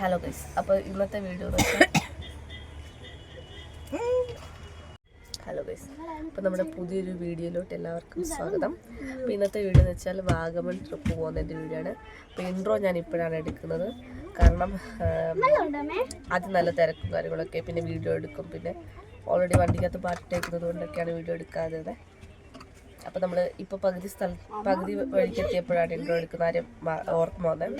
Hello guys, അപ്പോൾ ഇന്നത്തെ video hello guys, അപ്പോൾ നമ്മുടെ പുതിയൊരു വീഡിയോയിലോട്ട് എല്ലാവർക്കും സ്വാഗതം. അപ്പോൾ ഇന്നത്തെ വീഡിയോ എന്ന് വെച്ചാൽ വാഗമൺ ട്രിപ്പ് പോകുന്നതിൻ്റെ വീഡിയോ ആണ്. അപ്പോൾ ഇൻട്രോ ഞാൻ ഇപ്പോഴാണ് എടുക്കുന്നത്, കാരണം അത് നല്ല തിരക്കും കാര്യങ്ങളൊക്കെ, പിന്നെ വീഡിയോ എടുക്കും, പിന്നെ ഓൾറെഡി വണ്ടിക്കകത്ത് പാട്ടിട്ടേക്കുന്നത് കൊണ്ടൊക്കെയാണ് വീഡിയോ എടുക്കാതെ. അപ്പോൾ നമ്മൾ ഇപ്പോൾ പകുതി വഴിക്കെത്തിയപ്പോഴാണ് ഇൻട്രോ എടുക്കുന്ന കാര്യം ഓർമ്മ വന്നത്.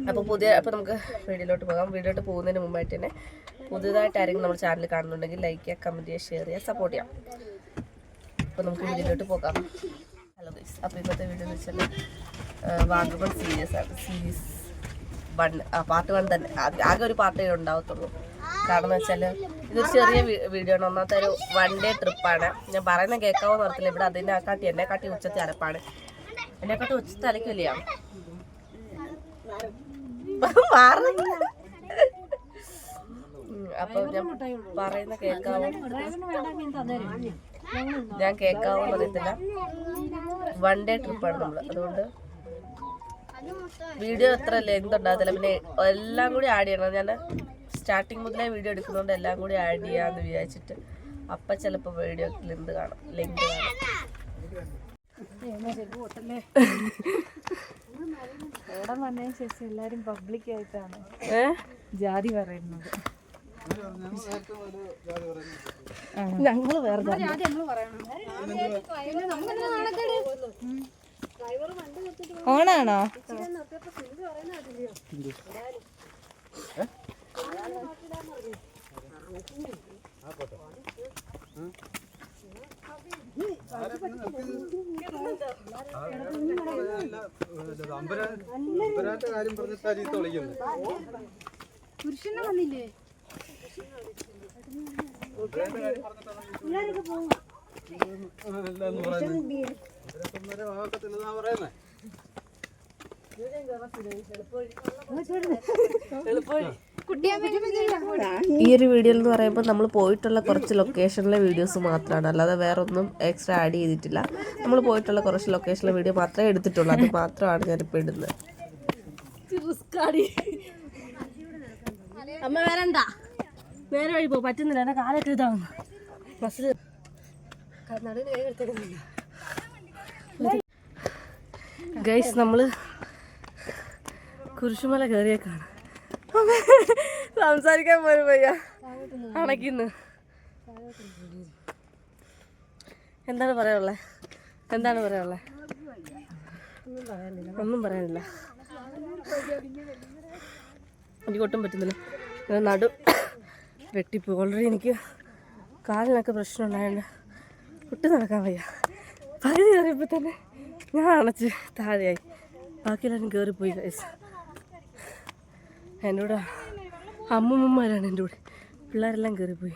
അപ്പോൾ നമുക്ക് വീഡിയോയിലോട്ട് പോകാം. വീഡിയോയിലോട്ട് പോകുന്നതിന് മുമ്പായിട്ട് തന്നെ പുതുതായിട്ട് ആരെങ്കിലും നമ്മുടെ ചാനൽ കാണുന്നുണ്ടെങ്കിൽ ലൈക്ക് ചെയ്യുക, കമൻറ്റ് ചെയ്യുക, ഷെയർ ചെയ്യുക, സപ്പോർട്ട് ചെയ്യാം. അപ്പോൾ നമുക്ക് വീഡിയോയിലോട്ട് പോകാം. ഹലോ ഗൈസ്, അപ്പോൾ ഇന്നത്തെ വീഡിയോ എന്ന് വെച്ചാൽ വാഗമൺ സീരീസ് 1 പാർട്ട് 1 തന്നെ. ആകെ ഒരു പാർട്ടേ ഉണ്ടാവത്തുള്ളൂ. കാരണം എന്ന് വെച്ചാൽ ഇതൊരു ചെറിയ വീഡിയോ ആണ്. ഒന്നാമത്തെ ഒരു 1 ഡേ ട്രിപ്പാണ്. ഞാൻ പറയുന്ന കേൾക്കാവെന്ന് പറഞ്ഞില്ല. ഇവിടെ എന്നെക്കാട്ടി ഉച്ചത്തെ അലപ്പാണ്. എന്നെക്കാട്ടി ഉച്ചത്തെ അലക്കില്ല. അപ്പൊ ഞാൻ പറയുന്ന ഞാൻ കേൾക്കാവെന്ന് അറിയത്തില്ല. 1 ഡേ ട്രിപ്പാണ് നമ്മൾ. അതുകൊണ്ട് വീഡിയോ എത്ര ലെങ്ത് ഉണ്ടാകത്തില്ല. പിന്നെ എല്ലാം കൂടി ആഡ് ചെയ്യണം. ഞാൻ സ്റ്റാർട്ടിങ് മുതലേ വീഡിയോ എടുക്കുന്നതുകൊണ്ട് എല്ലാം കൂടി ആഡ് ചെയ്യാമെന്ന് വിചാരിച്ചിട്ട് അപ്പം ചിലപ്പോൾ വീഡിയോ ലെങ്ത് കാണും. എല്ലാരും പബ്ലിക് ആയിട്ടാണ് ജാതി പറയുന്നത്. ഞങ്ങള് വേറെ ഓണാണോ? കാര്യം പറഞ്ഞിട്ട് പുരുഷനെ വന്നില്ലേ? ഈ ഒരു വീഡിയോ എന്ന് പറയുമ്പോൾ നമ്മൾ പോയിട്ടുള്ള കുറച്ച് ലൊക്കേഷനിലെ വീഡിയോസ് മാത്രമാണ്, അല്ലാതെ വേറെ ഒന്നും എക്സ്ട്രാ ആഡ് ചെയ്തിട്ടില്ല. നമ്മൾ പോയിട്ടുള്ള കുറച്ച് ലൊക്കേഷനിലെ വീഡിയോ മാത്രമേ എടുത്തിട്ടുള്ളൂ. അത് മാത്രമാണ് ഞാനിപ്പോൾ ഇടുന്നത്. അമ്മ വരണ്ട, നേരെ വഴി പോ. പറ്റുന്നില്ല, എന്നെ കാലൊക്കെ ഇതാവുന്നു. ബസ്സിൽ ഗൈസ്, നമ്മള് കുരിശുമല കയറിയേക്കാണ്. സംസാരിക്കാൻ പോലും വയ്യ, അണയ്ക്കുന്നു. എന്താണ് പറയാനുള്ളത്? ഒന്നും പറയാനില്ല. എനിക്ക് ഒട്ടും പറ്റുന്നില്ല. നടു വെട്ടിപ്പോ. ഓൾറെഡി എനിക്ക് കാലിനൊക്കെ പ്രശ്നം ഉണ്ടായതുകൊണ്ട് ഒട്ടും നടക്കാൻ വയ്യ. പകുതി കയറിയപ്പോൾ തന്നെ ഞാൻ അണച്ച് താഴെയായി. ബാക്കിയെല്ലാവരും കയറിപ്പോയി. ഗൈസ്, എൻ്റെ കൂടെ അമ്മൂമ്മമാരാണ് എൻ്റെ കൂടെ. പിള്ളേരെല്ലാം കയറിപ്പോയി.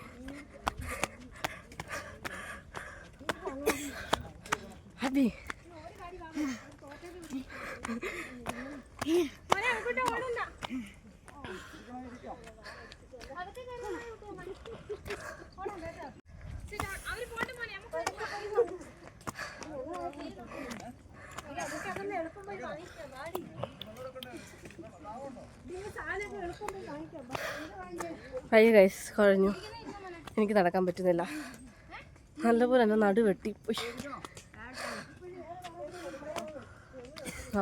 അബി വഴി ഗൈസ് കുഴഞ്ഞു. എനിക്ക് നടക്കാൻ പറ്റുന്നില്ല. നല്ലപോലെ എൻ്റെ നടു വെട്ടിപ്പോയി.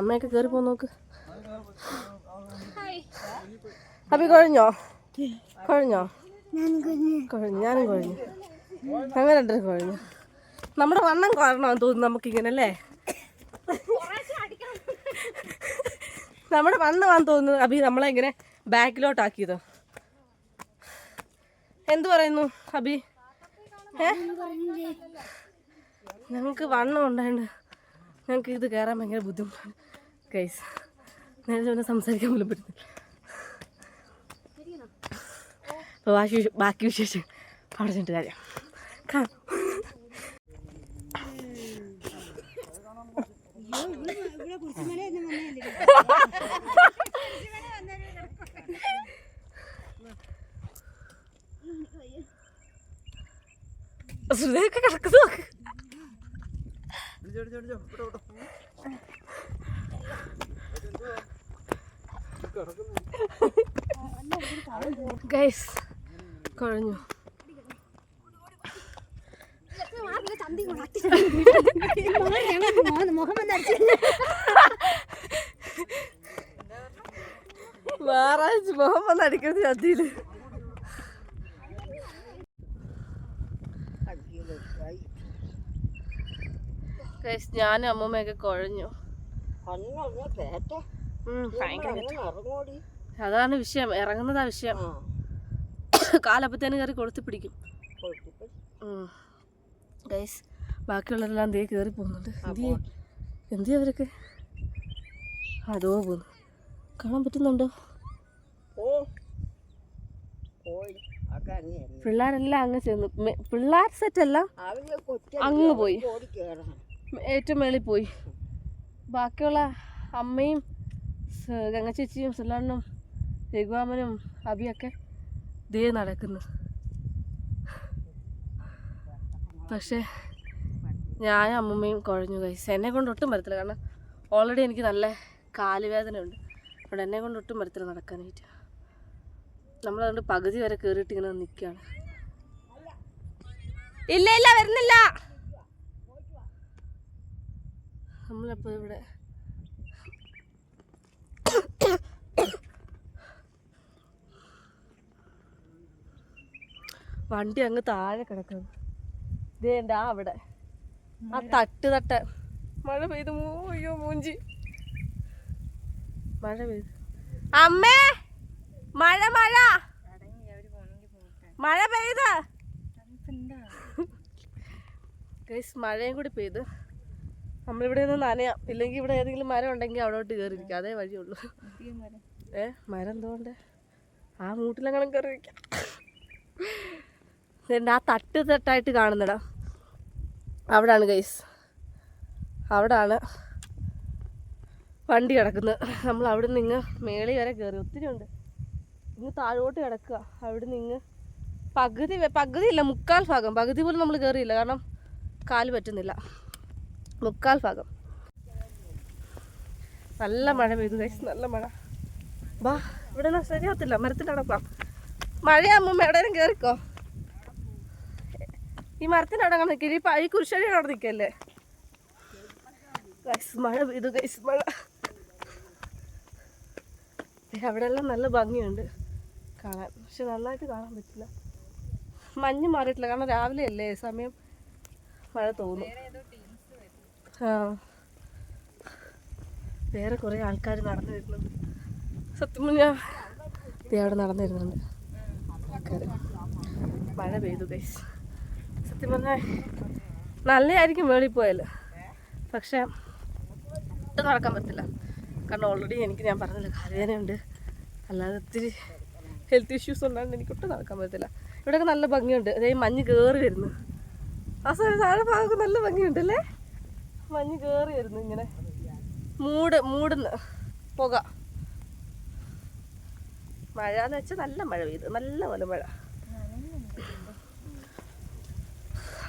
അമ്മയൊക്കെ കയറി പോ നോക്ക്. അപ്പൊ കുഴഞ്ഞോ? ഞാനും കുഴഞ്ഞു. അങ്ങനെ കുഴഞ്ഞു. നമ്മുടെ വണ്ണം കാരണമെന്ന് തോന്നുന്നു നമുക്കിങ്ങനെ, അല്ലേ? നമ്മുടെ വണ്ണമാണെന്ന് തോന്നുന്നു അഭി നമ്മളെ ഇങ്ങനെ ബാക്കിലോട്ടാക്കിയത്. എന്തു പറയുന്നു അഭി? ഞങ്ങൾക്ക് വണ്ണം ഉണ്ടായിട്ട് ഞങ്ങൾക്ക് ഇത് കയറാൻ ഭയങ്കര ബുദ്ധിമുട്ടാണ് ഗൈസ്. നേരെ ഒന്ന് സംസാരിക്കാൻ പോലും പറ്റുന്നില്ല. അപ്പോൾ ബാക്കി വിശേഷം അവിടെ ചെന്നിട്ട് കാര്യം കാണാം. ശ്രുതിയൊക്കെ കിടക്കുന്നു. ഗൈസ് കുഴഞ്ഞു. ഞായറാഴ്ച മുഹമ്മദ് അടിക്കുന്നത് ചത്തിയില്. ഞാനും അമ്മൂമ്മയൊക്കെ കുഴഞ്ഞു. അതാണ് വിഷയം, ഇറങ്ങുന്നതാ വിഷയം. കാലപ്പത്തേന് കയറി കൊളുത്തി പിടിക്കും. ഗൈസ് ബാക്കിയുള്ളവരെല്ലാം ദേ കയറി പോകുന്നുണ്ട്. എന്തിയാ അവരൊക്കെ അതോ പോന്നു. കാണാൻ പറ്റുന്നുണ്ടോ? പിള്ളേരെല്ലാം അങ്ങ് ചെന്നു. പിള്ളേർ സെറ്റെല്ലാം അങ്ങ് പോയി, ഏറ്റവും മേളിൽ പോയി. ബാക്കിയുള്ള അമ്മയും ഗംഗച്ചേച്ചിയും സുലാണ്ണും രഘുവാമനും അബിയൊക്കെ ദേ നടക്കുന്നു. പക്ഷേ ഞാനും അമ്മമ്മയും കുഴഞ്ഞു. ഗൈസ് എന്നെ കൊണ്ട് ഒട്ടും പറ്റത്തില്ല, കാരണം ഓൾറെഡി എനിക്ക് നല്ല കാലുവേദന ഉണ്ട്. അതുകൊണ്ട് എന്നെ കൊണ്ട് ഒട്ടും പറ്റത്തില്ല നടക്കാനായിട്ട്. നമ്മളതുകൊണ്ട് പകുതി വരെ കയറിയിട്ട് ഇങ്ങനെ നിൽക്കുകയാണ്. ഇല്ല ഇല്ല വരുന്നില്ല. നമ്മളപ്പോൾ ഇവിടെ വണ്ടി അങ്ങ് താഴെ കിടക്കുന്നു. ഇതേണ്ട അവിടെ ആ തട്ട് മഴ പെയ്തു. അയ്യോ മൂഞ്ചി മഴ പെയ്തു. അമ്മേ മഴ മഴ മഴ പെയ്ത് ഗൈസ്, മഴയും കൂടി പെയ്ത്. നമ്മളിവിടെ നിന്ന് നനയാം. ഇല്ലെങ്കിൽ ഇവിടെ ഏതെങ്കിലും മരം ഉണ്ടെങ്കിൽ അവിടോട്ട് കയറിയിരിക്കാം, അതേ വഴിയുള്ളൂ. മരം എന്തുകൊണ്ട് ആ മൂട്ടിലങ്ങനെ കയറിയിരിക്കാം. ആ തട്ടായിട്ട് കാണുന്നടാ, അവിടാണ് ഗൈസ്, അവിടാണ് വണ്ടി കിടക്കുന്നത്. നമ്മൾ അവിടെ നിന്ന് മേളിൽ വരെ കയറി, ഒത്തിരി ഉണ്ട്. ഇങ്ങ് താഴോട്ട് കിടക്കുക. അവിടെ നിന്ന് പകുതിയില്ല, മുക്കാൽ ഭാഗം, പകുതി പോലും നമ്മൾ കയറിയില്ല, കാരണം കാല് പറ്റുന്നില്ല. മുക്കാൽ ഭാഗം. നല്ല മഴ പെയ്തു ഗൈസ്, നല്ല മഴ. വാ, ഇവിടെ ഒന്നും ശരിയാകത്തില്ല, മരത്തിൽ നടക്കാം. മഴയാകുമ്പോൾ എവിടെയും കയറിക്കോ. ഈ മരത്തിൻ്റെ അവിടെ നിൽക്കില്ല, ഈ കുരിശടിയുടെ അവിടെ നിൽക്കല്ലേ ഗൈസ്. മഴ പെയ്തു ഗൈസ്, മഴ. അവിടെ എല്ലാം നല്ല ഭംഗിയുണ്ട് കാണാൻ, പക്ഷെ നന്നായിട്ട് കാണാൻ പറ്റില്ല. മഞ്ഞ് മാറിയിട്ടില്ല, കാരണം രാവിലെ അല്ലേ സമയം, മഴ തോന്നും. ആ, വേറെ കുറേ ആൾക്കാർ നടന്നു വരുന്നുണ്ട്. സത്യം പറഞ്ഞാൽ അവിടെ നടന്നു വരുന്നുണ്ട് ആൾക്കാർ. മഴ പെയ്തു ഗൈസ്. സത്യം പറഞ്ഞാൽ നല്ലതായിരിക്കും മേളിൽ പോയാൽ, പക്ഷെ ഒട്ടും നടക്കാൻ പറ്റില്ല. കാരണം ഓൾറെഡി ഞാൻ പറഞ്ഞില്ല കാലുവേദനയുണ്ട്, അല്ലാതെ ഒത്തിരി ഹെൽത്ത് ഇഷ്യൂസ് ഉണ്ടാകുന്നത് എനിക്കൊട്ടും നടക്കാൻ പറ്റില്ല. ഇവിടെയൊക്കെ നല്ല ഭംഗിയുണ്ട്. അതായത് മഞ്ഞ് കയറി വരുന്നു. ആ സമയം താഴെ ഭാഗമൊക്കെ നല്ല ഭംഗിയുണ്ടല്ലേ, മഞ്ഞ് കയറി വരുന്നു ഇങ്ങനെ മൂടുന്ന് പുക. മഴ എന്ന് വെച്ചാൽ നല്ല മഴ പെയ്തു, നല്ല പോലെ മഴ.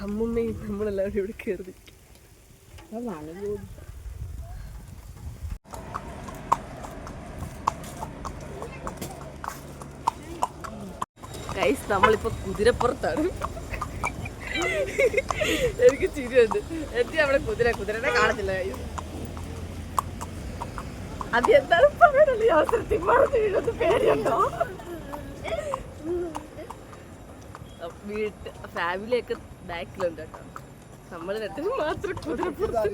അമ്മുമ്മയും നമ്മളെല്ലാവരും ഇവിടെ കയറി. ഗൈസ് നമ്മളിപ്പോ കുതിരപ്പുറത്താണ്. എനിക്ക് ചിരിയുണ്ട്. എനിക്ക് അവിടെ കുതിരനെ കാണത്തില്ല. അത് എന്താണ് പറയാനല്ലേ അവസരത്തിൽ പറഞ്ഞു വീഴൊന്ന് പേടിയുണ്ടോ? ഫാമിലിയൊക്കെ ബാക്കിലുണ്ട് കേട്ടോ, നമ്മൾ രണ്ടും മാത്രം കുതിരപ്പുറത്ത്.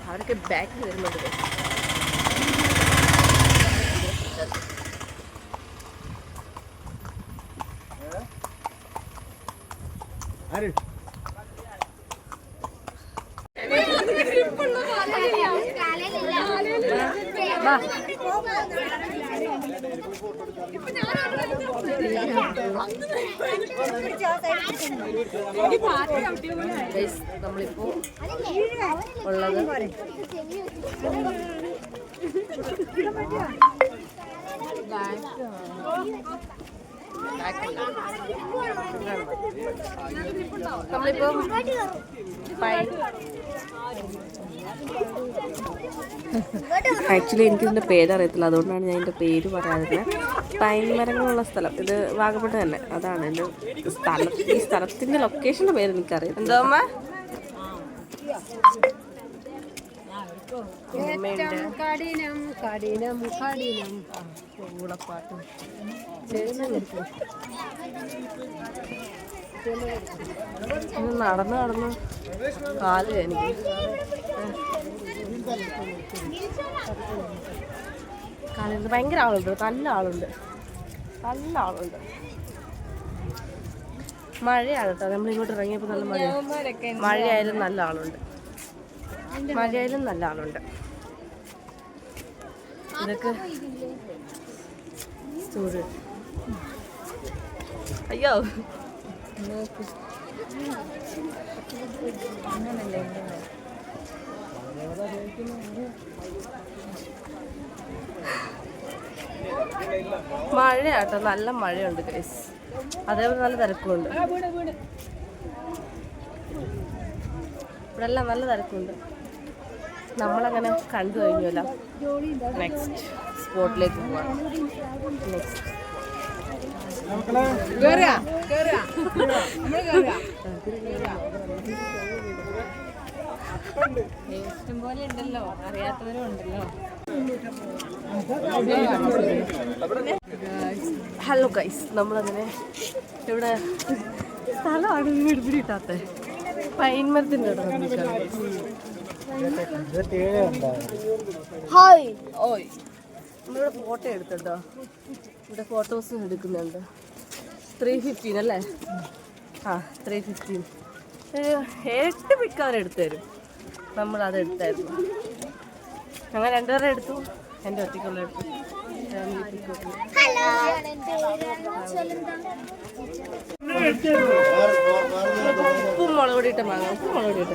അവരൊക്കെ ബാക്കിൽ വരുന്നുണ്ട്. നമ്മളിപ്പോ ഉള്ളത് നമ്മളിപ്പം ആക്ച്വലി എനിക്കിതിൻ്റെ പേരറിയത്തില്ല, അതുകൊണ്ടാണ് ഞാൻ ഇതിൻ്റെ പേര് പറയാതിരുന്നത്. പൈൻ മരങ്ങളുള്ള സ്ഥലം ഇത് വാഗമണ് തന്നെ. അതാണ് എൻ്റെ ഈ സ്ഥലത്തിൻ്റെ ലൊക്കേഷൻ്റെ പേര് എനിക്കറിയാം. എന്തോ അമ്മ കഠിനം കഠിനം കഠിനം കൂടപ്പാട്ട് നടന്ന് നടന്ന് കാല് എനിക്ക് കാലുണ്ട്. ഭയങ്കര ആളുണ്ട്, നല്ല ആളുണ്ട്, നല്ല ആളുണ്ട്. മഴയാണ് കേട്ടോ, നമ്മളിങ്ങോട്ട് ഇറങ്ങിയപ്പോൾ നല്ല മഴ. മഴയായാലും നല്ല ആളുണ്ട്, മഴയായാലും നല്ല ആളുണ്ട്. ഇതൊക്കെ അയ്യോ മഴയാട്ടോ, നല്ല മഴയുണ്ട് ഗൈസ്. അതേപോലെ നല്ല തിരക്കുണ്ട് ഇവിടെ എല്ലാം, നല്ല തിരക്കുണ്ട്. നമ്മളങ്ങനെ കണ്ടു കഴിഞ്ഞല്ല. നെക്സ്റ്റ് സ്പോട്ടിലേക്ക് പോവാം. നെക്സ്റ്റ് ഇഷ്ടം പോലെ ഉണ്ടല്ലോ, അറിയാത്തവരും ഉണ്ടല്ലോ. ഹലോ ഗൈസ്, നമ്മളങ്ങനെ ഇവിടെ സ്ഥലമാണ് പിടിപിടിയിട്ടാത്ത പൈൻ മരത്തിൻ്റെ ഹായ് ഓയ്. നമ്മളിവിടെ ഫോട്ടോ എടുത്തിട്ടോ, ഇവിടെ ഫോട്ടോസ് എടുക്കുന്നുണ്ട്. 315 അല്ലേ? ആ 315. 8 പിക്ക് അവരെടുത്തു തരും. നമ്മളത് എടുത്തായിരുന്നു. ഞങ്ങൾ രണ്ടുപേരെ എടുത്തു, എൻ്റെ ഒറ്റയ്ക്കുള്ള എടുത്തു. ഉപ്പും മുളക് പൊടി ഇട്ട് വാങ്ങാം. ഉപ്പും മുളക് പൊടി ഇട്ട്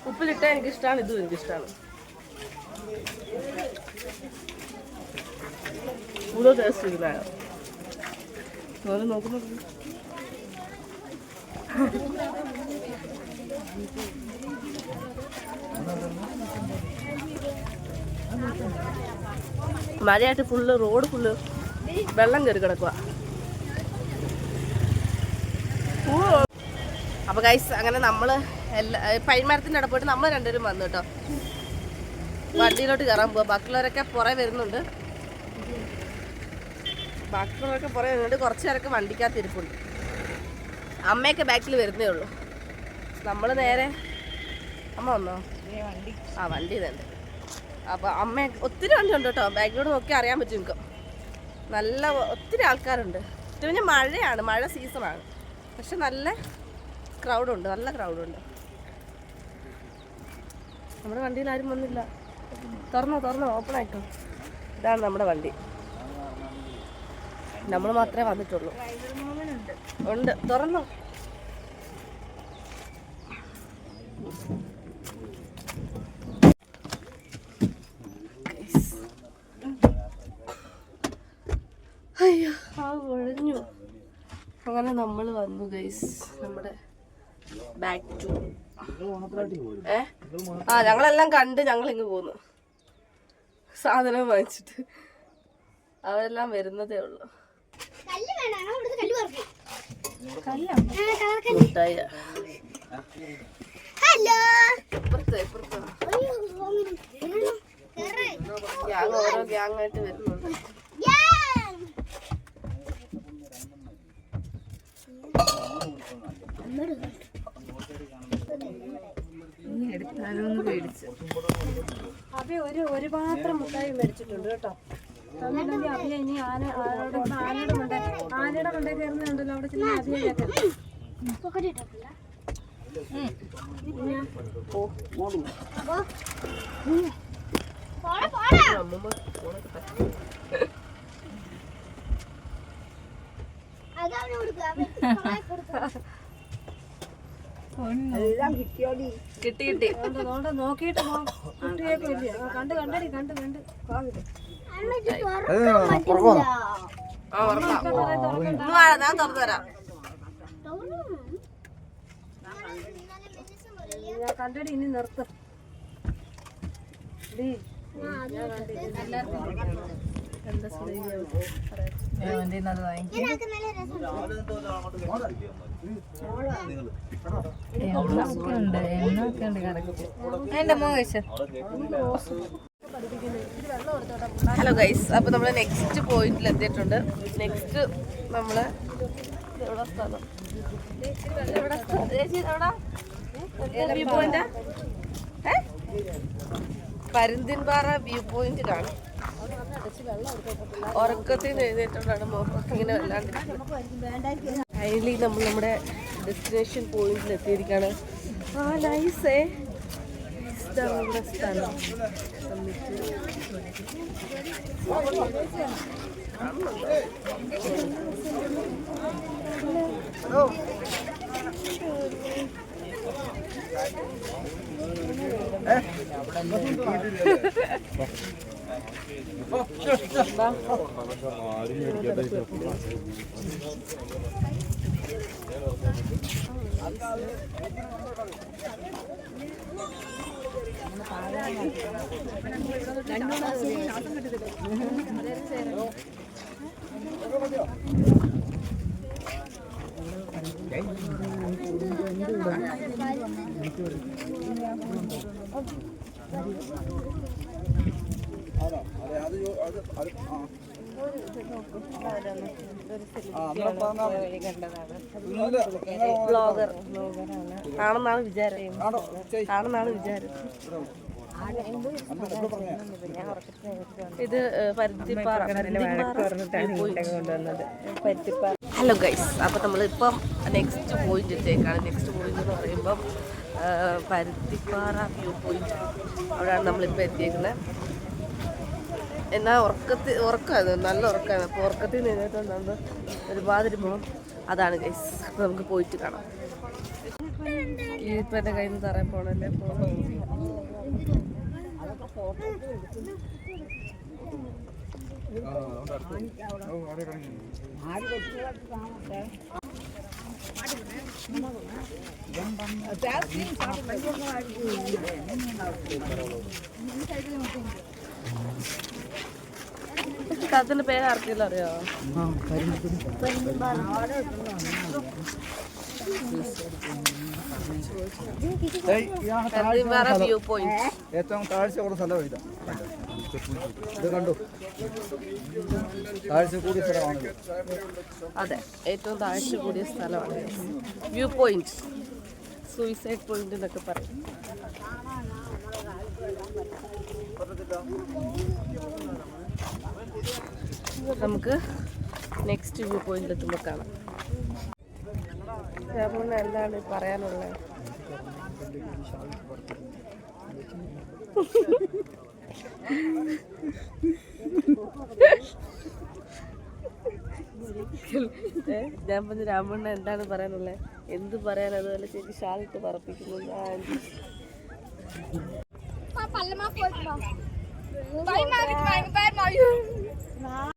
ഉപ്പിലിട്ട എനിക്കിഷ്ടമാണ്, ഇതും എനിക്കിഷ്ടമാണ്. കൂടുതൽ ടേസ്റ്റ് ഇല്ലായോ നോക്കുന്നു. മഴയായിട്ട് ഫുള്ള് റോഡ് ഫുള്ള് വെള്ളം കയറി കിടക്കുക. അപ്പോൾ ഗൈസ് അങ്ങനെ നമ്മൾ പൈൻമരത്തിൻ്റെ അവിടെ പോയിട്ട് നമ്മൾ രണ്ടുപേരും വന്നു കേട്ടോ. വണ്ടിയിലോട്ട് കയറാൻ പോവാ. ബാക്കിയുള്ളവരൊക്കെ പുറകെ വരുന്നുണ്ട്. കുറച്ച് പേരൊക്കെ വണ്ടിക്കകത്ത് ഇരിപ്പുണ്ട്. അമ്മയൊക്കെ ബാക്കിൽ വരുന്നേ ഉള്ളൂ. നമ്മൾ നേരെ അമ്മ വന്നോ? ആ വണ്ടി തന്നെ. അപ്പോൾ അമ്മ ഒത്തിരി വണ്ടി ഉണ്ട് കേട്ടോ. ബാക്കിലോട്ട് നോക്കി അറിയാൻ പറ്റും നിങ്ങൾക്ക്. നല്ല ഒത്തിരി ആൾക്കാരുണ്ട്. പിന്നെ മഴയാണ്, മഴ സീസണാണ്. പക്ഷെ നല്ല ക്രൗഡുണ്ട്, നല്ല ക്രൗഡുണ്ട്. നമ്മുടെ വണ്ടിയിൽ ആരും വന്നില്ല. തുറന്നോ ഓപ്പൺ ആയിട്ടോ. ഇതാണ് നമ്മുടെ വണ്ടി. നമ്മൾ മാത്രമേ വന്നിട്ടുള്ളൂ. ഉണ്ട്, തുറന്നോ. അയ്യോ കുഴഞ്ഞു. അങ്ങനെ നമ്മൾ വന്നു ഗൈസ് നമ്മുടെ ബാക്ക് ടു. ഞങ്ങളെല്ലാം കണ്ട് ഞങ്ങളിങ്ങ് പോന്നു. സാധനം വാങ്ങിച്ചിട്ട് അവരെല്ലാം വരുന്നതേ ഉള്ളൂ. ഗ്യാങ് ഓരോ ഗ്യാങ്ങായിട്ട് വരുന്നുണ്ട്. ഒരു പാത്രം മുട്ടായി മേടിച്ചിട്ടുണ്ട് കേട്ടോ. തന്നില്ലെങ്കിൽ അഭിയ ഇനി ആനയുടെ മണ്ടേ കയറുന്നുണ്ടല്ലോ. അവിടെ ചെന്ന് അഭിയൊക്കെ കിട്ടി കിട്ടി. നോക്കിയിട്ട് കണ്ട് കണ്ടടി കണ്ട് കണ്ട് ആ ഉറപ്പാ. ഒന്ന് വാ, ഞാൻ തുറന്നു തരാം. ഞാൻ കണ്ടടി ഇനി നിർത്ത എന്താ സുഖം ഹലോ ഗൈസ്, അപ്പൊ നമ്മള് നെക്സ്റ്റ് പോയിന്റിൽ എത്തിയിട്ടുണ്ട്. നെക്സ്റ്റ് നമ്മള് എവിടെ സ്ഥലം വ്യൂ പോയിന്റ് പരുന്തിൻപാറ വ്യൂ പോയിന്റിലാണ്. ഉറക്കത്തിൽ നിന്ന് എഴുന്നേറ്റോണ്ടാണ് ഇങ്ങനെ വല്ലാണ്ടിരിക്കുന്നത്. ഫൈനലി നമ്മൾ നമ്മുടെ ഡെസ്റ്റിനേഷൻ പോയിന്റിൽ എത്തിയിരിക്കുകയാണ്. ആ നൈസേ, നമ്മുടെ സ്ഥലം ബ്ലോഗർ ആണെന്നാണ് വിചാരം. ഇത് പരുത്തിപ്പാറ. ഹലോ ഗൈസ്, അപ്പം നമ്മളിപ്പം നെക്സ്റ്റ് പോയിന്റിലേക്കാണ്. നെക്സ്റ്റ് പോയിന്റ് എന്ന് പറയുമ്പം പരുത്തിപ്പാറ വ്യൂ പോയിന്റ്. അവിടെയാണ് നമ്മളിപ്പോൾ എത്തിയേക്കുന്നത്. എന്നാൽ ഉറക്കമായിരുന്നു, നല്ല ഉറക്കമായിരുന്നു. അപ്പോൾ ഉറക്കത്തിൽ നിന്നിട്ടുണ്ടെന്ന് ഒരുമാതിരി പോകും. അതാണ് ഗൈസ്. അപ്പോൾ നമുക്ക് പോയിട്ട് കാണാം. ഇപ്പം എൻ്റെ കയ്യിൽ നിന്ന് തറയാൻ പോകണല്ലേ സ്ഥലത്തിന്റെ പേര് ആർക്കെങ്കിലും അറിയാമോ? View point. ഏറ്റവും താഴ്ച കൂടിയ സ്ഥലം ഇത് കണ്ടു. താഴ്ച കൂടിയ സ്ഥലമാണ്. അതെ, ഏറ്റവും താഴ്ച കൂടിയ സ്ഥലമാണ് വ്യൂ പോയിന്റ്. സൂയിസൈഡ് പോയിന്റ് എന്നൊക്കെ പറയും. നമുക്ക് നെക്സ്റ്റ് വ്യൂ പോയിന്റിൽ എത്തുമ്പോൾ കാണാം. രാമണ്ണ എന്താണ് പറയാനുള്ളത്? ഞാൻ പറഞ്ഞു രാമണ്ണ എന്താണ് പറയാനുള്ളത്? എന്ത് പറയാൻ? അതുപോലെ ചേച്ചി ഷാളിട്ട് പറപ്പിക്കുന്നു.